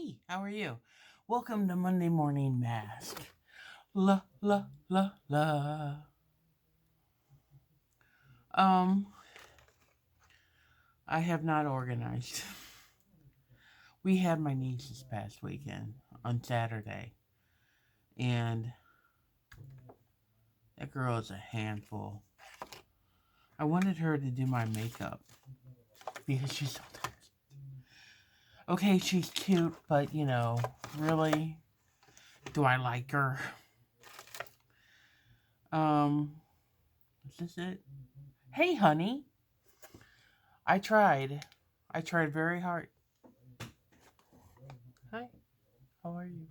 Hey, how are you? Welcome to Monday Morning Mask. La la la la. Um, I have not organized. We had my niece this past weekend on Saturday, and that girl is a handful. I wanted her to do my makeup because she's so cute. Okay, she's cute, but really, do I like her? Is this it? Hey, honey. I tried. I tried very hard. Hi, how are you?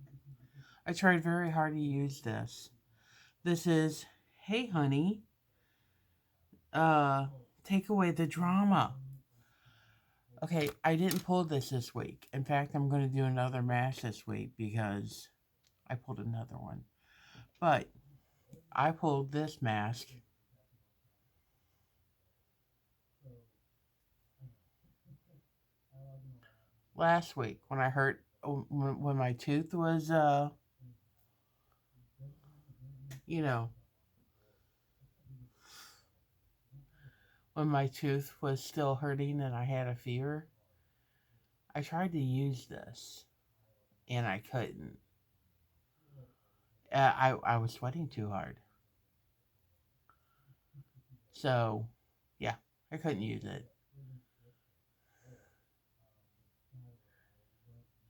I tried very hard to use this. This is, hey, honey, uh, take away the drama. Okay, I didn't pull this week. In fact, I'm going to do another mask this week because I pulled another one. But I pulled this mask last week when I hurt, when my tooth was, you know, when my tooth was still hurting and I had a fever. I tried to use this and I couldn't. I was sweating too hard. So, yeah, I couldn't use it.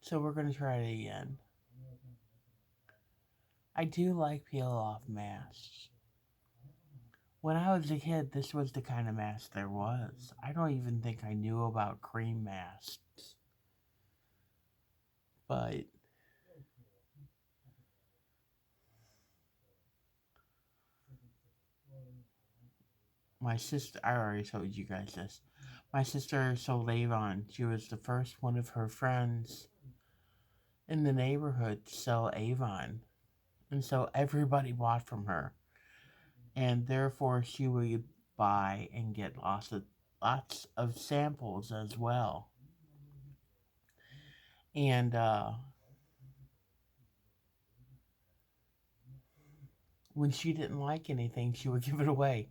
So we're going to try it again. I do like peel off masks. When I was a kid, this was the kind of mask there was. I don't even think I knew about cream masks. But my sister, I already told you guys this. My sister sold Avon. She was the first one of her friends in the neighborhood to sell Avon. And so everybody bought from her. And therefore she would buy and get lots of samples as well. And when she didn't like anything, she would give it away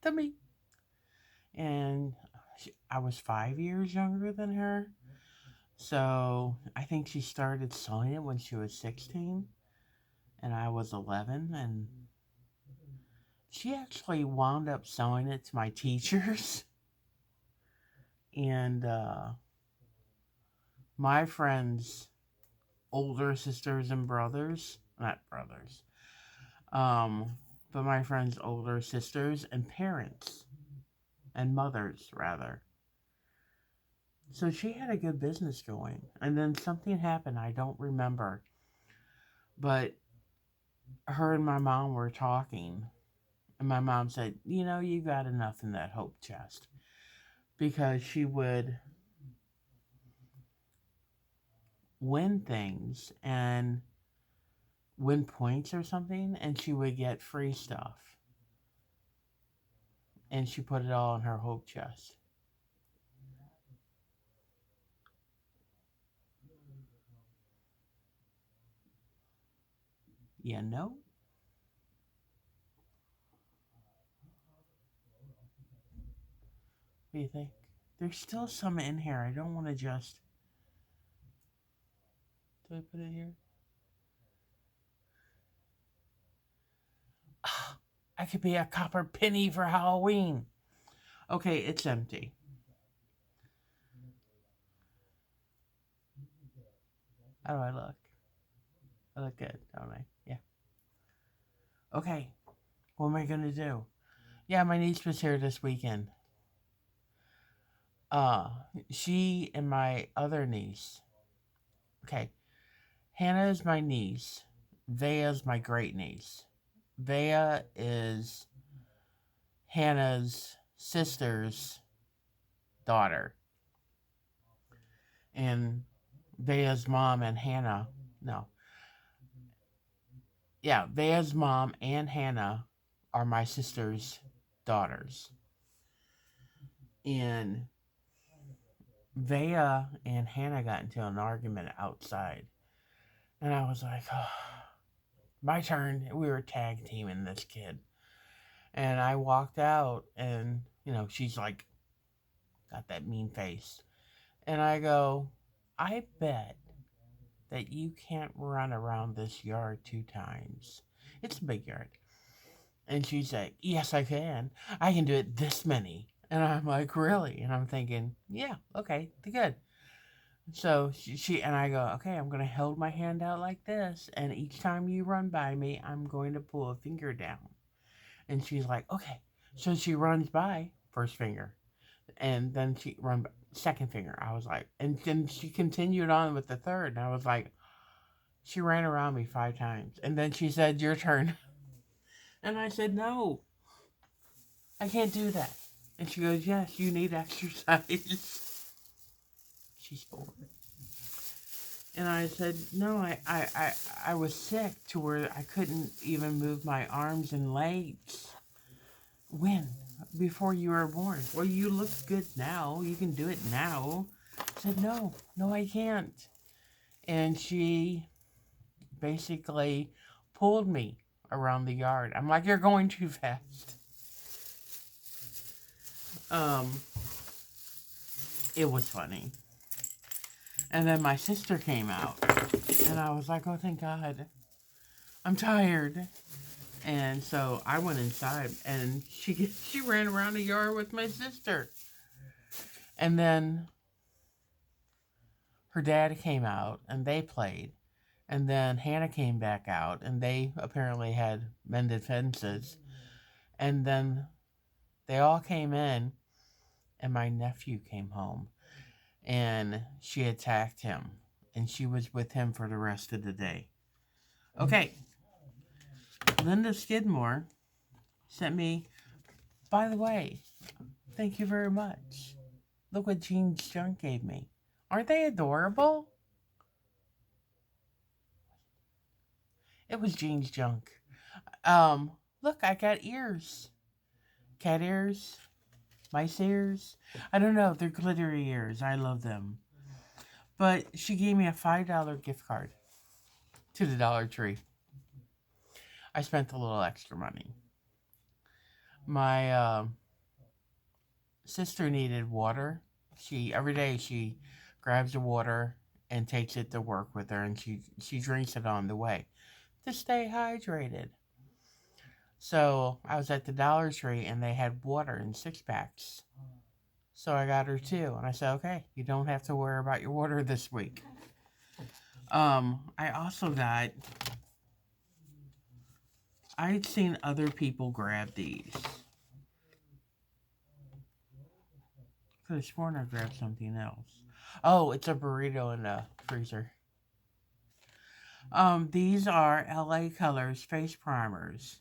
to me. And I was 5 years younger than her. So I think she started sewing it when she was 16 and I was 11. And she actually wound up sewing it to my teachers. And my friends' older sisters and brothers, not brothers, but my friends' older sisters and parents and mothers, rather. So she had a good business going. And then something happened, I don't remember. But her and my mom were talking. And my mom said, you got enough in that hope chest. Because she would win things and win points or something, and she would get free stuff. And she put it all in her hope chest. You know? What do you think? There's still some in here. I don't want to just. Do I put it here? I could be a copper penny for Halloween. Okay, it's empty. How do I look? I look good, don't I? Yeah. Okay, what am I gonna do? Yeah, my niece was here this weekend. Uh, she and my other niece. Okay, Hannah is my niece. Vea is my great niece. Vea is Hannah's sister's daughter. And Vea's mom and Hannah, no. Yeah, Vea's mom and Hannah are my sister's daughters. And Vea and Hannah got into an argument outside. And I was like, oh, my turn. We were tag teaming this kid. And I walked out, and, she's like, got that mean face. And I go, I bet that you can't run around this yard 2 times. It's a big yard. And she's like, yes, I can. I can do it this many. And I'm like, really? And I'm thinking, yeah, okay, good. So she and I go, okay, I'm going to hold my hand out like this. And each time you run by me, I'm going to pull a finger down. And she's like, okay. So she runs by, first finger. And then she run by, second finger. I was like, and then she continued on with the third. And I was like, she ran around me 5 times. And then she said, your turn. And I said, no, I can't do that. And she goes, yes, you need exercise. She's 4. And I said, no, I was sick to where I couldn't even move my arms and legs. When? Before you were born. Well, you look good now. You can do it now. I said, no, I can't. And she basically pulled me around the yard. I'm like, you're going too fast. It was funny. And then my sister came out, and I was like, oh, thank God. I'm tired. And so I went inside, and she ran around the yard with my sister. And then her dad came out, and they played. And then Hannah came back out, and they apparently had mended fences. And then they all came in, and my nephew came home. And she attacked him, and she was with him for the rest of the day. Okay. Linda Skidmore sent me, by the way, thank you very much. Look what Jean's Junk gave me. Aren't they adorable? It was Jean's Junk. Look, I got ears. Cat ears. Mice ears. I don't know. They're glittery ears. I love them. But she gave me a $5 gift card to the Dollar Tree. I spent a little extra money. My sister needed water. Every day she grabs the water and takes it to work with her, and she drinks it on the way to stay hydrated. So I was at the Dollar Tree, and they had water in 6-packs. So I got her 2, and I said, okay, you don't have to worry about your water this week. I also got, I'd seen other people grab these. Could have sworn I grabbed something else. Oh, it's a burrito in the freezer. These are LA Colors face primers.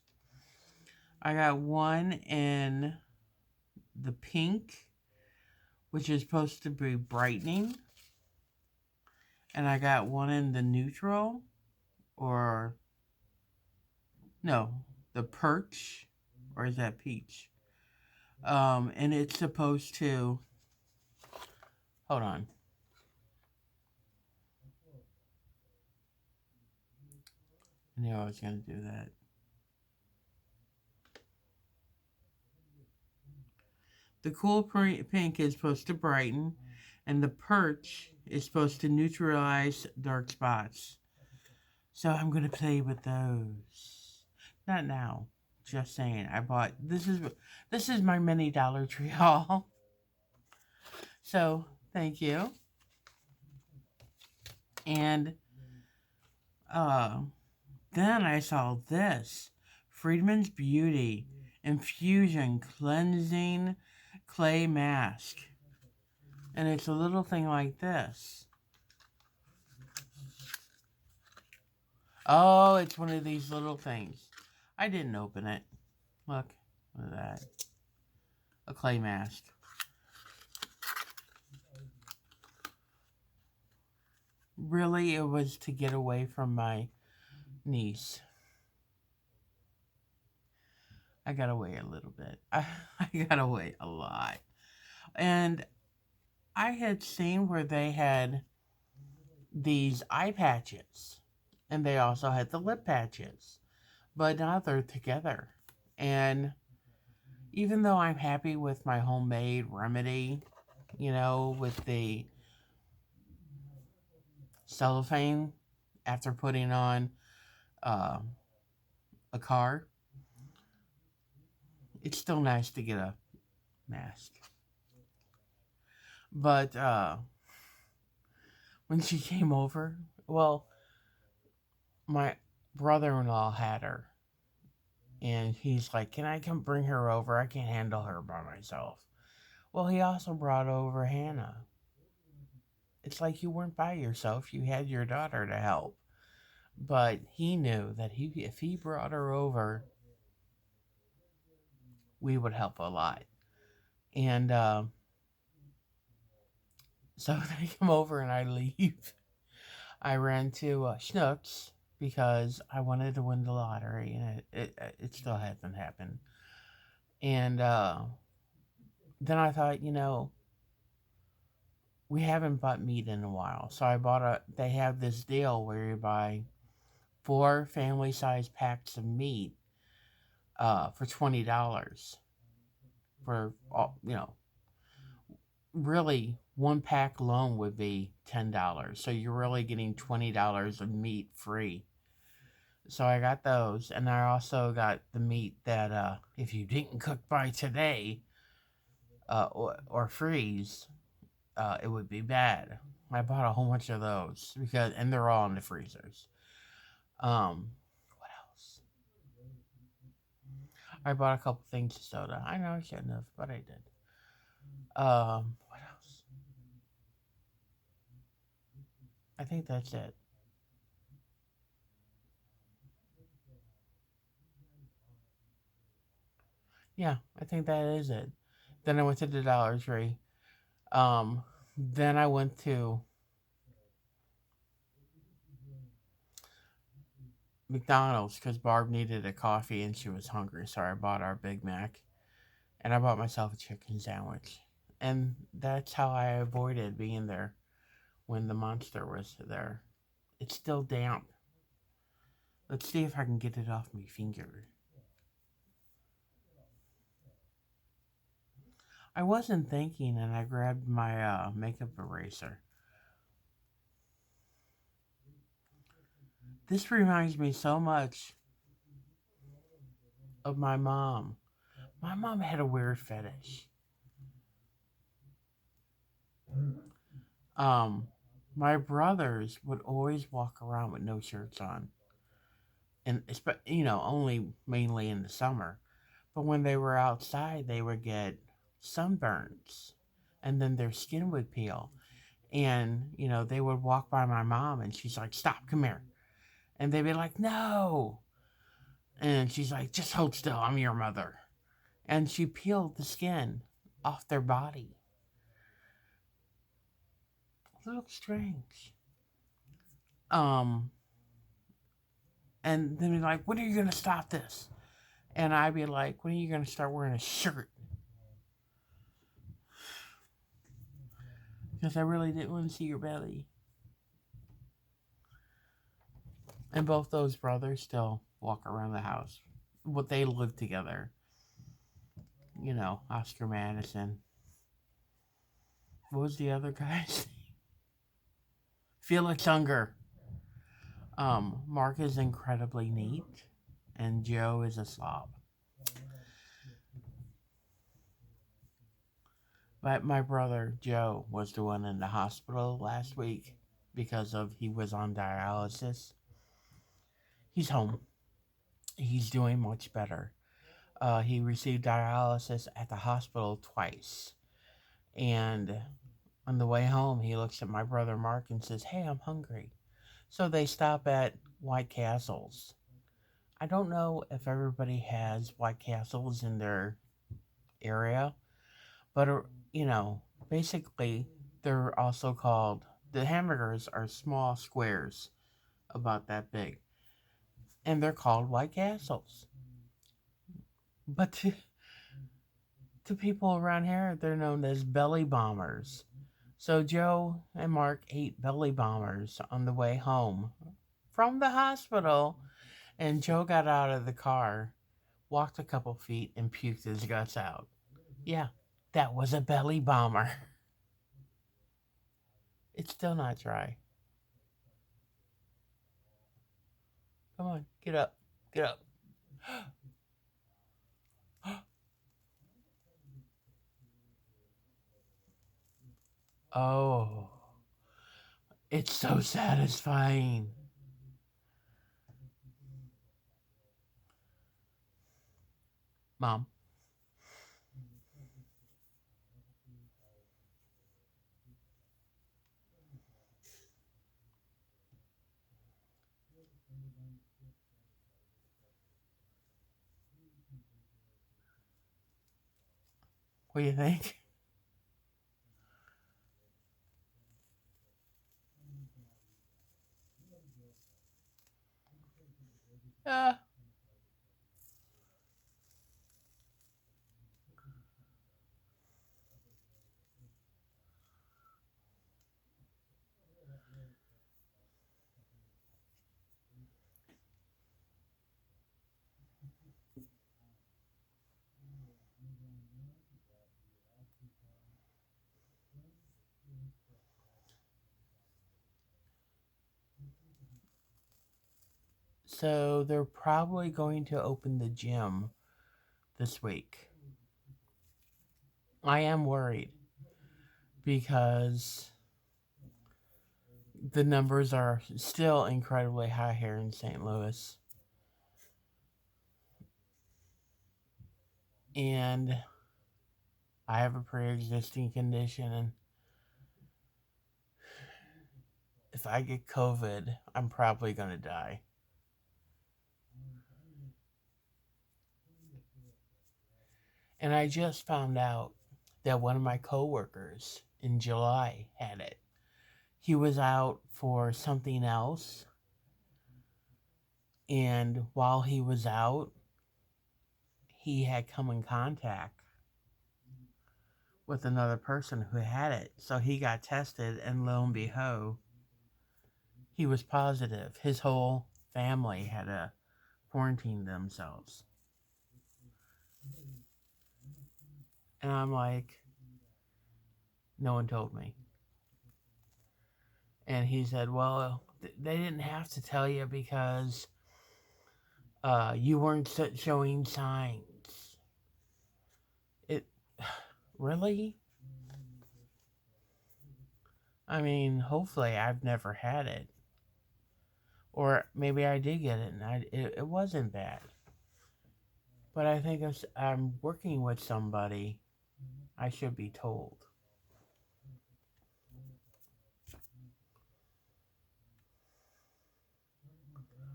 I got one in the pink, which is supposed to be brightening. And I got one in the neutral, the perch, or is that peach? And it's supposed to, hold on. I knew I was going to do that. The cool pink is supposed to brighten, and the perch is supposed to neutralize dark spots. So I'm going to play with those. Not now. Just saying. I bought, this is my mini Dollar Tree haul. So, thank you. And, then I saw this. Friedman's Beauty Infusion Cleansing Clay Mask. And it's a little thing like this. Oh, it's one of these little things. I didn't open it. Look at that. A clay mask. Really, it was to get away from my niece. I got away a little bit. I got away a lot. And I had seen where they had these eye patches, and they also had the lip patches, but now they're together. And even though I'm happy with my homemade remedy, with the cellophane after putting on uh, a card, it's still nice to get a mask. But when she came over, well, my brother in law had her. And he's like, "Can I come bring her over? I can't handle her by myself." Well, he also brought over Hannah. It's like you weren't by yourself, you had your daughter to help. But he knew that if he brought her over, we would help a lot. And so they come over and I leave. I ran to Schnucks because I wanted to win the lottery, and it still hasn't happened. And then I thought, we haven't bought meat in a while, so I bought They have this deal where you buy 4 family-size packs of meat for $20. For all, really, one pack alone would be $10. So you're really getting $20 of meat free. So I got those, and I also got the meat that if you didn't cook by today or freeze, it would be bad. I bought a whole bunch of those and they're all in the freezers. What else? I bought a couple things of soda. I know I shouldn't have, but I did. What else? I think that's it. Yeah, I think that is it. Then I went to the Dollar Tree. Then I went to McDonald's because Barb needed a coffee and she was hungry, so I bought our Big Mac and I bought myself a chicken sandwich. And that's how I avoided being there when the monster was there. It's still damp. Let's see if I can get it off my finger. I wasn't thinking and I grabbed my makeup eraser. This reminds me so much of my mom. My mom had a weird fetish. Um, my brothers would always walk around with no shirts on, and only mainly in the summer. But when they were outside, they would get sunburns, and then their skin would peel. And they would walk by my mom, and she's like, "Stop, come here," and they'd be like, "No," and she's like, "Just hold still, I'm your mother," and she peeled the skin off their body. It looks strange. Um, and then be like, "When are you gonna stop this?" And I'd be like, "When are you gonna start wearing a shirt?" Because I really didn't want to see your belly. And both those brothers still walk around the house. What they live together. Oscar Madison. What was the other guy's? Felix Unger. Mark is incredibly neat, and Joe is a slob. But my brother Joe was the one in the hospital last week because he was on dialysis. He's home. He's doing much better. He received dialysis at the hospital twice, and on the way home, he looks at my brother Mark and says, "Hey, I'm hungry." So they stop at White Castles. I don't know if everybody has White Castles in their area, but basically, they're also called the hamburgers are small squares about that big, and they're called White Castles. But to people around here, they're known as belly bombers. So Joe and Mark ate belly bombers on the way home from the hospital, and Joe got out of the car, walked a couple feet, and puked his guts out. Yeah, that was a belly bomber. It's still not dry. Come on, get up. Get up. Oh, it's so satisfying. Mom, what do you think? Uh, so they're probably going to open the gym this week. I am worried because the numbers are still incredibly high here in St. Louis. And I have a pre existing condition, and if I get COVID, I'm probably going to die. And I just found out that one of my coworkers in July had it. He was out for something else, and while he was out, he had come in contact with another person who had it. So he got tested, and lo and behold, he was positive. His whole family had to quarantine themselves. And I'm like, no one told me. And he said, well, they didn't have to tell you because you weren't showing signs. It really? I mean, hopefully I've never had it. Or maybe I did get it and it wasn't bad. But I think if I'm working with somebody, I should be told.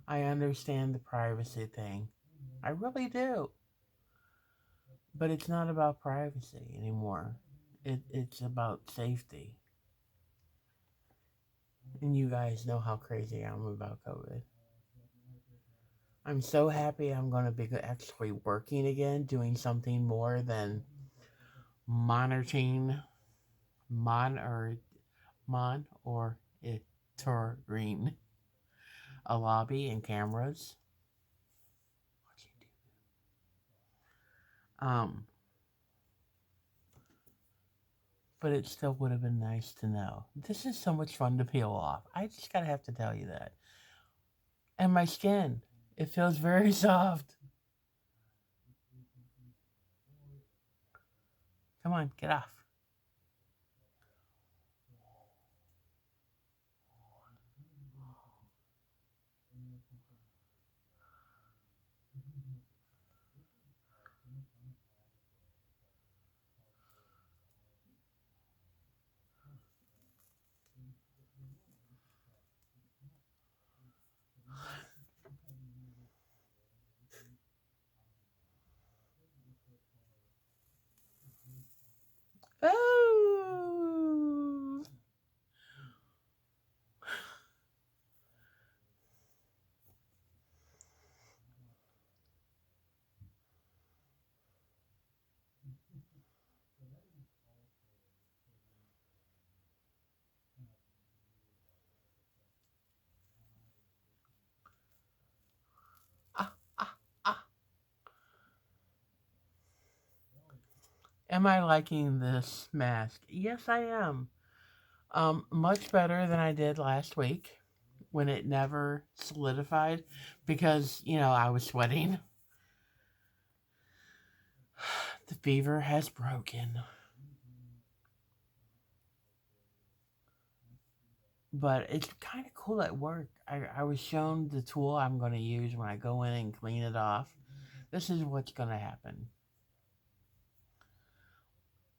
I understand the privacy thing. I really do. But it's not about privacy anymore. It's about safety. And you guys know how crazy I am about COVID. I'm so happy I'm going to be actually working again, doing something more than monitoring, mon or mon or green a lobby and cameras. Um, but it still would have been nice to know. This is so much fun to peel off. I just gotta have to tell you that. And my skin, it feels very soft. Come on, get off. Oh, Am I liking this mask? Yes, I am. Much better than I did last week when it never solidified because, I was sweating. The fever has broken. But it's kind of cool at work. I was shown the tool I'm going to use when I go in and clean it off. This is what's going to happen.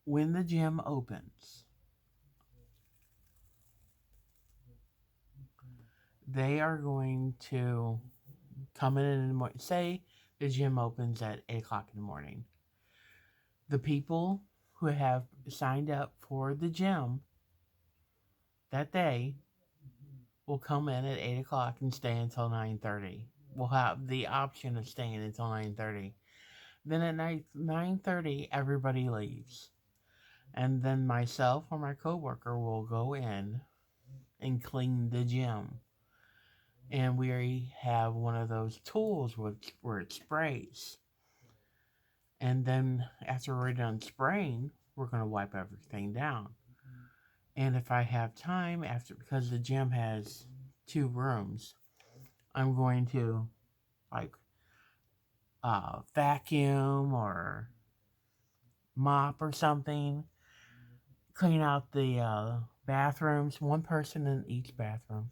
When the gym opens, they are going to come in the morning. Say the gym opens at 8 o'clock in the morning. The people who have signed up for the gym that day will come in at 8 o'clock and stay until 9:30. We'll have the option of staying until 9:30. Then at night 9:30 everybody leaves. And then myself or my coworker will go in and clean the gym. And we have one of those tools where it sprays. And then after we're done spraying, we're going to wipe everything down. And if I have time because the gym has 2 rooms, I'm going to like vacuum or mop or something, clean out the bathrooms, one person in each bathroom.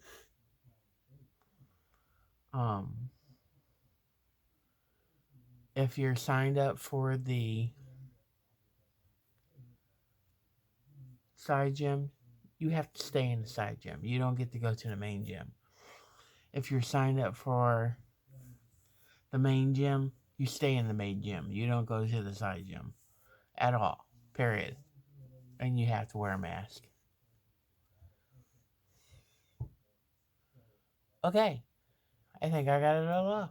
If you're signed up for the side gym, you have to stay in the side gym. You don't get to go to the main gym. If you're signed up for the main gym, you stay in the main gym. You don't go to the side gym at all, period. And you have to wear a mask. Okay, I think I got it all off.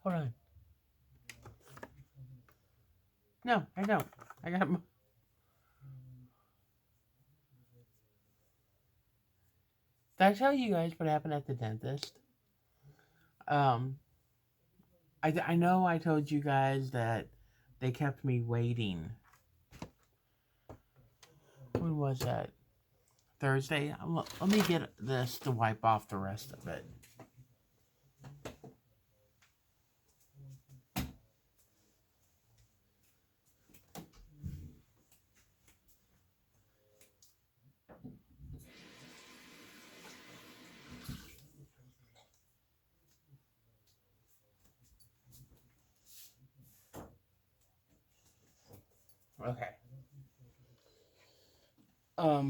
Hold on. No, I don't. I got. Did I tell you guys what happened at the dentist? Um, I know I told you guys that they kept me waiting. When was that? Thursday? Let me get this to wipe off the rest of it. Okay. I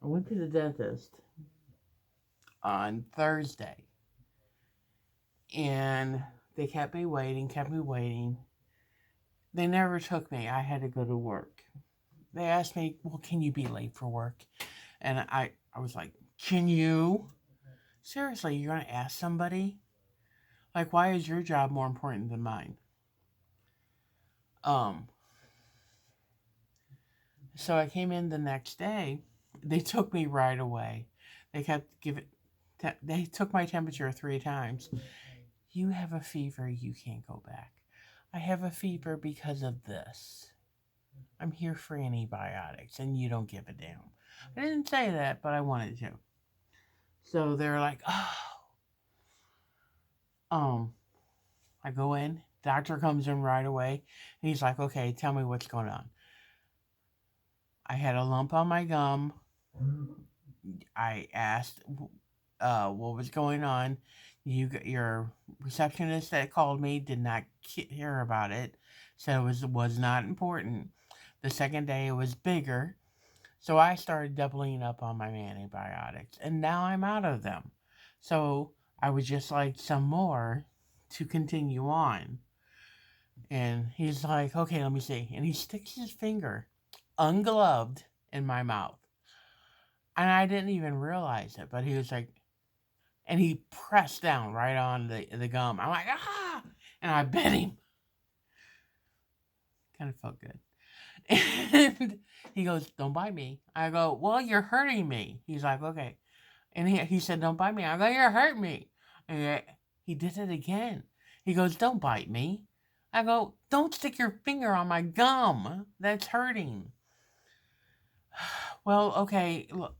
went to the dentist on Thursday, and they kept me waiting. They never took me. I had to go to work. They asked me, well, can you be late for work? And I was like, can you? Seriously, you're going to ask somebody? Like, why is your job more important than mine? So I came in the next day. They took me right away. They kept giving, they took my temperature 3 times. You have a fever, you can't go back. I have a fever because of this. I'm here for antibiotics, and you don't give a damn. I didn't say that, but I wanted to. So they're like, I go in. Doctor comes in right away, and he's like, okay, tell me what's going on. I had a lump on my gum. I asked what was going on. Your receptionist that called me did not hear about it, said it was not important. The second day it was bigger, so I started doubling up on my antibiotics, and now I'm out of them. So I would just like some more to continue on. And he's like, okay, let me see. And he sticks his finger, ungloved, in my mouth. And I didn't even realize it, but he was like, and he pressed down right on the gum. I'm like, ah! And I bit him. Kind of felt good. And he goes, don't bite me. I go, well, you're hurting me. He's like, okay. And he said, don't bite me. I go, you hurt me. And he did it again. He goes, don't bite me. I go, don't stick your finger on my gum. That's hurting. Well, okay, look,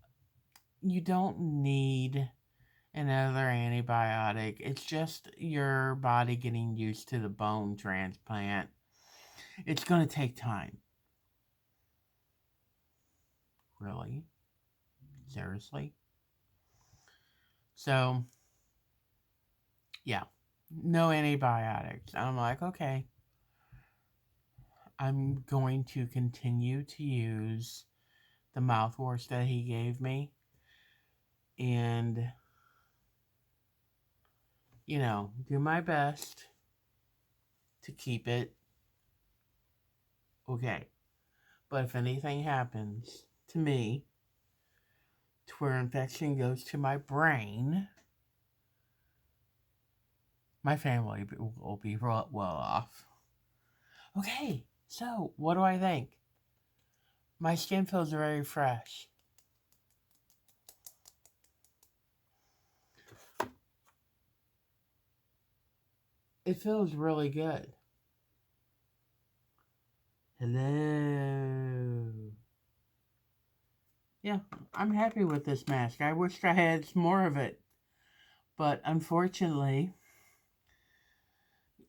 you don't need another antibiotic. It's just your body getting used to the bone transplant. It's going to take time. Really? Seriously? So, yeah, no antibiotics. I'm like, okay, I'm going to continue to use the mouthwash that he gave me. And, do my best to keep it okay. But if anything happens to me, to where infection goes to my brain, my family will be well off. Okay, so what do I think? My skin feels very fresh. It feels really good. Hello. Yeah, I'm happy with this mask. I wished I had more of it. But unfortunately,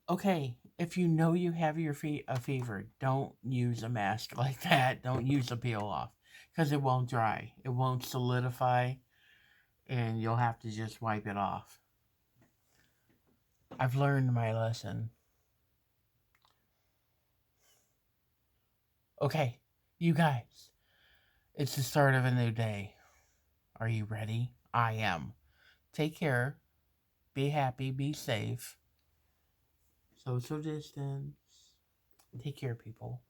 okay, if you know you have a fever, don't use a mask like that. Don't use a peel off because it won't dry. It won't solidify and you'll have to just wipe it off. I've learned my lesson. Okay, you guys, it's the start of a new day. Are you ready? I am. Take care. Be happy. Be safe. Social distance. Take care, people.